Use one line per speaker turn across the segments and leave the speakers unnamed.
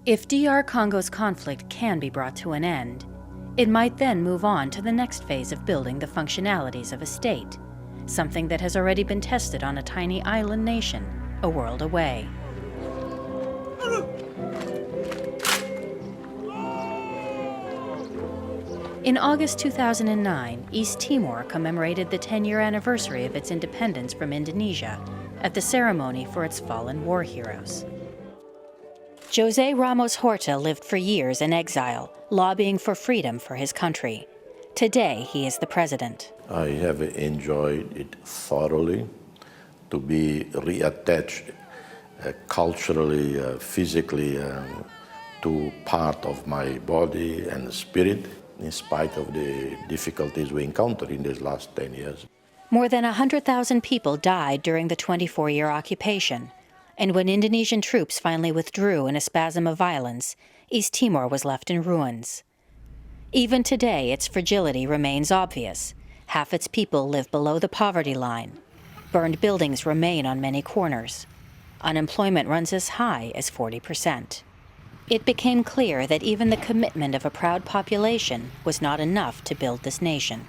If DR Congo's conflict can be brought to an end, it might then move on to the next phase of building the functionalities of a state, something that has already been tested on a tiny island nation a world away. In August 2009, East Timor commemorated the 10-year anniversary of its independence from Indonesia at the ceremony for its fallen war heroes. José Ramos Horta lived for years in exile, lobbying for freedom for his country. Today, he is the president.
I have enjoyed it thoroughly, to be reattached culturally, physically, to part of my body and spirit, in spite of the difficulties we encountered in these last 10 years.
More than 100,000 people died during the 24-year occupation, and when Indonesian troops finally withdrew in a spasm of violence, East Timor was left in ruins. Even today, its fragility remains obvious. Half its people live below the poverty line. Burned buildings remain on many corners. Unemployment runs as high as 40%. It became clear that even the commitment of a proud population was not enough to build this nation.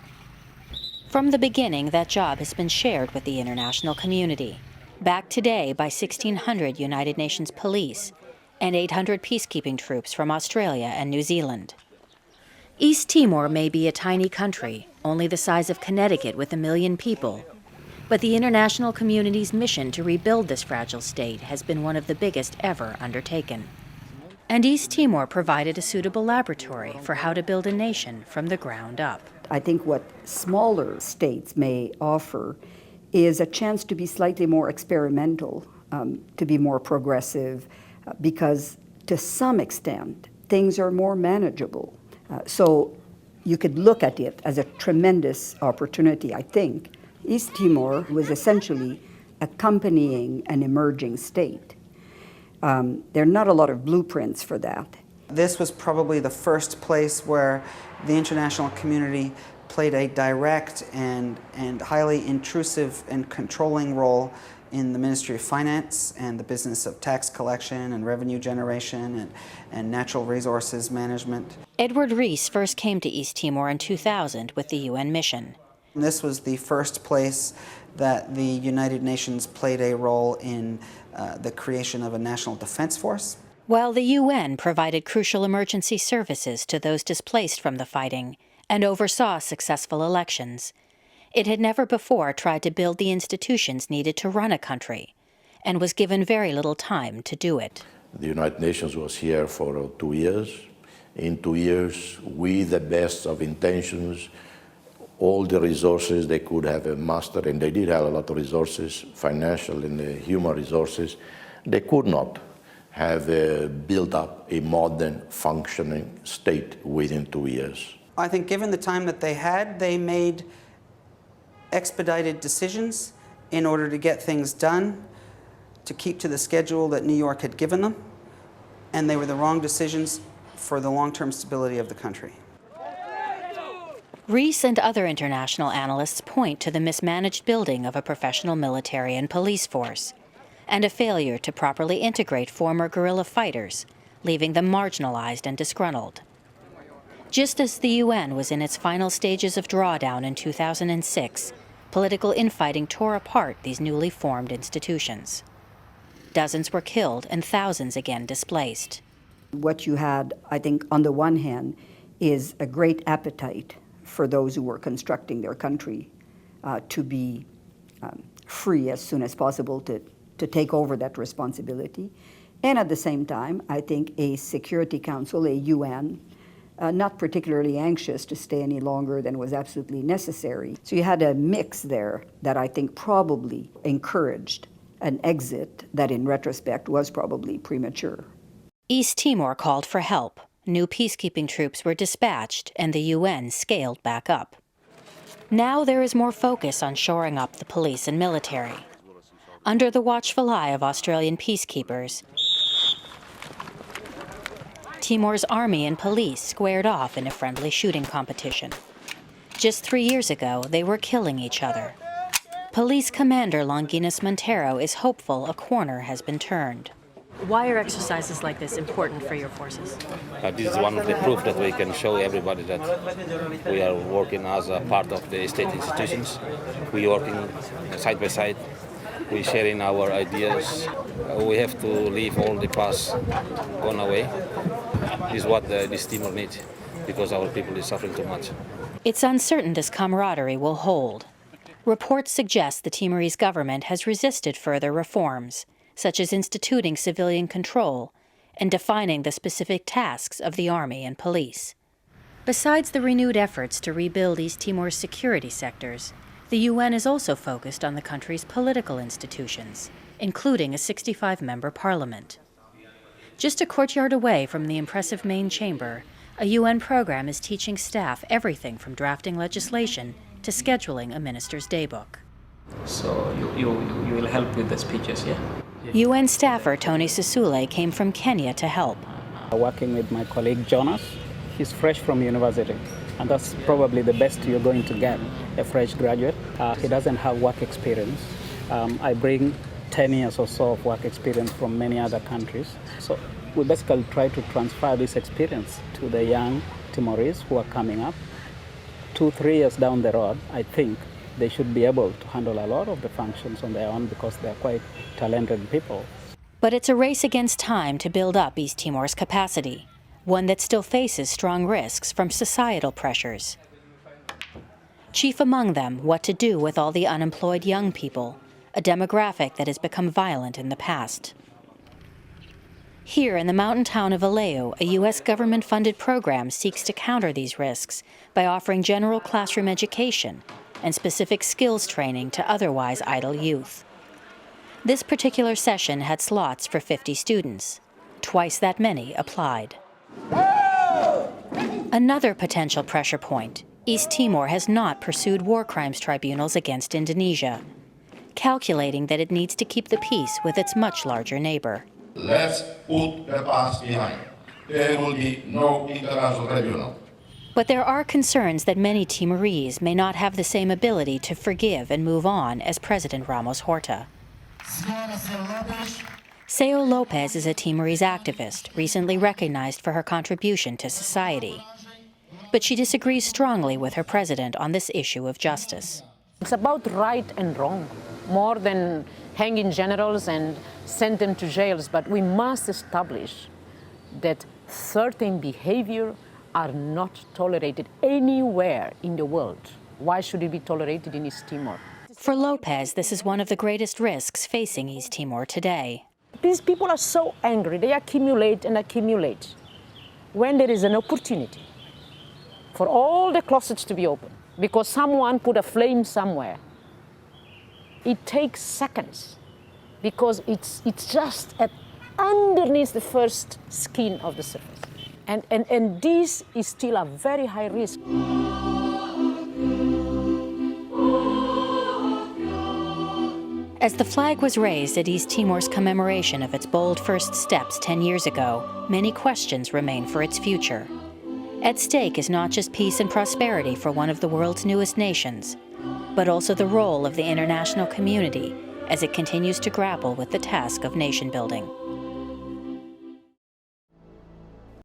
From the beginning, that job has been shared with the international community, backed today by 1,600 United Nations police and 800 peacekeeping troops from Australia and New Zealand. East Timor may be a tiny country, only the size of Connecticut with 1 million people, but the international community's mission to rebuild this fragile state has been one of the biggest ever undertaken. And East Timor provided a suitable laboratory for how to build a nation from the ground up.
I think what smaller states may offer is a chance to be slightly more experimental, to be more progressive, because to some extent, things are more manageable. So you could look at it as a tremendous opportunity, I think. East Timor was essentially accompanying an emerging state. There are not a lot of blueprints for that.
This was probably the first place where the international community played a direct and highly intrusive and controlling role in the Ministry of Finance and the business of tax collection and revenue generation and natural resources management.
Edward Rees first came to East Timor in 2000 with the UN mission.
This was the first place that the United Nations played a role in the creation of a national defense force.
While the UN provided crucial emergency services to those displaced from the fighting and oversaw successful elections, it had never before tried to build the institutions needed to run a country, and was given very little time to do it.
The United Nations was here for 2 years. In 2 years, with the best of intentions, all the resources they could have mastered, and they did have a lot of resources, financial and human resources, they could not have built up a modern, functioning state within 2 years.
I think given the time that they had, they made expedited decisions in order to get things done, to keep to the schedule that New York had given them, and they were the wrong decisions for the long-term stability of the country.
Rees and other international analysts point to the mismanaged building of a professional military and police force, and a failure to properly integrate former guerrilla fighters, leaving them marginalized and disgruntled. Just as the UN was in its final stages of drawdown in 2006, political infighting tore apart these newly formed institutions. Dozens were killed and thousands again displaced.
What you had, I think, on the one hand, is a great appetite for those who were constructing their country to be free as soon as possible to take over that responsibility. And at the same time, I think a Security Council, a UN, not particularly anxious to stay any longer than was absolutely necessary. So you had a mix there that I think probably encouraged an exit that in retrospect was probably premature.
East Timor called for help. New peacekeeping troops were dispatched and the UN scaled back up. Now there is more focus on shoring up the police and military. Under the watchful eye of Australian peacekeepers, Timor's army and police squared off in a friendly shooting competition. Just 3 years ago, they were killing each other. Police Commander Longinus Montero is hopeful a corner has been turned. Why are exercises like this important for your forces?
This is one of the proof that we can show everybody that we are working as a part of the state institutions. We are working side by side. We sharing our ideas. We have to leave all the past gone away. This is what this Timor needs, because our people is suffering too much.
It's uncertain this camaraderie will hold. Reports suggest the Timorese government has resisted further reforms, such as instituting civilian control and defining the specific tasks of the army and police. Besides the renewed efforts to rebuild East Timor's security sectors, the UN is also focused on the country's political institutions, including a 65-member parliament. Just a courtyard away from the impressive main chamber, a UN program is teaching staff everything from drafting legislation to scheduling a minister's daybook.
So you will help with the speeches, yeah?
UN staffer Tony Sisule came from Kenya to help.
Working with my colleague Jonas, he's fresh from university, and that's probably the best you're going to get, a fresh graduate. He doesn't have work experience. I bring 10 years or so of work experience from many other countries. So we basically try to transfer this experience to the young Timorese who are coming up. 2-3 years down the road, I think they should be able to handle a lot of the functions on their own because they're quite talented people.
But it's a race against time to build up East Timor's capacity, one that still faces strong risks from societal pressures. Chief among them, what to do with all the unemployed young people, a demographic that has become violent in the past. Here in the mountain town of Vallejo, a U.S. government-funded program seeks to counter these risks by offering general classroom education and specific skills training to otherwise idle youth. This particular session had slots for 50 students. Twice that many applied. Another potential pressure point, East Timor has not pursued war crimes tribunals against Indonesia, calculating that it needs to keep the peace with its much larger neighbor.
Let's put the past behind. There will be no international tribunal.
But there are concerns that many Timorese may not have the same ability to forgive and move on as President Ramos Horta. Seo Lopez is a Timorese activist, recently recognized for her contribution to society. But she disagrees strongly with her president on this issue of justice.
It's about right and wrong, more than hanging generals and send them to jails. But we must establish that certain behavior are not tolerated anywhere in the world. Why should it be tolerated in East Timor?
For Lopez, this is one of the greatest risks facing East Timor today.
These people are so angry, they accumulate and accumulate. When there is an opportunity for all the closets to be open, because someone put a flame somewhere, it takes seconds, because it's just underneath the first skin of the surface. And this is still a very high risk.
As the flag was raised at East Timor's commemoration of its bold first steps 10 years ago, many questions remain for its future. At stake is not just peace and prosperity for one of the world's newest nations, but also the role of the international community as it continues to grapple with the task of nation building.